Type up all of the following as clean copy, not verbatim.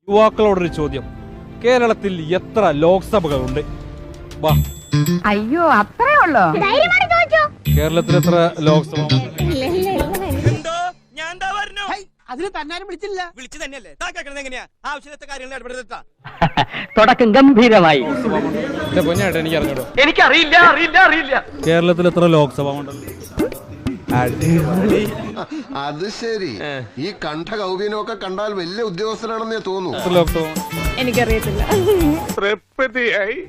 യുവാക്കളോടൊരു ചോദ്യം. കേരളത്തിൽ എത്ര ലോക്സഭകളുണ്ട്? വാ. അയ്യോ, അത്രേ ഉള്ളോ? കേരളത്തിൽ എത്ര ലോക്സഭ? അതിന് തന്നാരും വിളിച്ചില്ല. വിളിച്ചു തന്നെയല്ലേ എങ്ങനെയാ ആവശ്യത്തെ കാര്യങ്ങൾ ഇടപെടുത്താ. തുടക്കം ഗംഭീരമായി. എന്റെ പൊന്നേട്ടാ, എനിക്ക് അറിഞ്ഞൂടോ. എനിക്കറിയില്ല. കേരളത്തിൽ എത്ര ലോക്സഭ മണ്ഡലം? അത് ശരി. ഈ കണ്ഠ കൗപീനമൊക്കെ കണ്ടാൽ വലിയ ഉദ്യോഗസ്ഥനാണെന്നേ തോന്നുന്നു. എത്ര ലോക്സഭ? എനിക്കറിയത്തില്ല.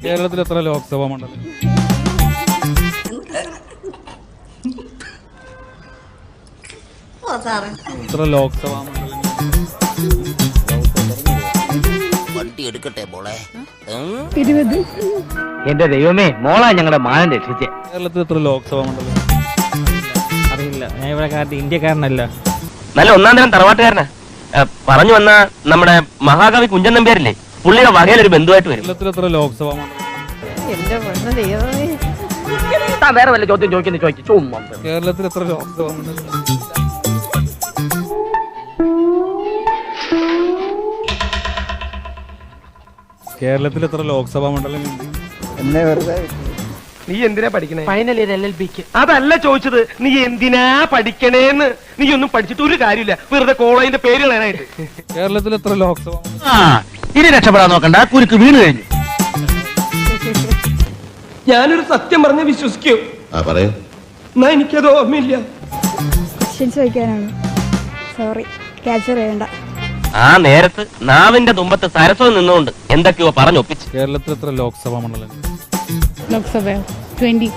കേരളത്തിൽ എത്ര ലോക്സഭ മണ്ഡലം? എത്ര ലോക്സഭ മണ്ഡലം? വണ്ടി എടുക്കട്ടെ മോളെ. 20. എന്റെ ദൈവമേ, മോളാ ഞങ്ങളുടെ മാനം രക്ഷിച്ചേ. കേരളത്തിൽ എത്ര ലോക്സഭ മണ്ഡലം? അറിയില്ല, ഞാൻ ഇവിടെ ഇന്ത്യക്കാരനല്ല. നല്ല ഒന്നാം തരം തറവാട്ടുകാരനാ. പറഞ്ഞു വന്ന നമ്മുടെ മഹാകവി കുഞ്ചൻ നമ്പ്യാരില്ലേ, പുള്ളിയുടെ വകയിലൊരു ബന്ധുവായിട്ട് വരും. കേരളത്തിൽ എത്ര ലോക്സഭ മണ്ഡലം? എന്റെ പൊന്നു ദൈവമേ. വേറെ വല്ല ചോദ്യം ചോദിക്കുന്നു. കേരളത്തിൽ എത്ര ലോക്സഭ മണ്ഡലം? കേരളത്തിൽ എത്ര ലോക്സഭാ മണ്ഡലം? നീ എന്തിനാ പഠിക്കണേ? ഫൈനൽ ഇയർ LLBക്ക്. അതല്ല ചോദിച്ചത്, നീ എന്തിനാ പഠിക്കണേന്ന്. നീ ഒന്നും പഠിച്ചിട്ട് ഒരു കാര്യമില്ല, വെറുതെ കോളേജിന്റെ പേര് കളയാനായിട്ട്. കേരളത്തിൽ എത്ര ലോക്സഭ? ഇനി രക്ഷപ്പെടാൻ നോക്കണ്ട, കുരുക്ക് വീണ് കഴിഞ്ഞു. ഞാനൊരു സത്യം പറഞ്ഞ് വിശ്വസിക്കൂ. എന്നാ എനിക്കത് ഓർമ്മയില്ല. ക്വസ്റ്റ്യൻസ് ചോദിക്കാനാണ്. സോറി, ക്യാപ്ചർ ചെയ്യണ്ട. ആ നേരത്ത് നാവിന്റെ തുമ്പത്ത് സരസ്വം നിന്നുകൊണ്ട് എന്തൊക്കെയോ പറഞ്ഞൊപ്പിച്ച്. കേരളത്തിൽ എത്ര ലോക്സഭാ മണ്ഡലം? ലോക്സഭ 20.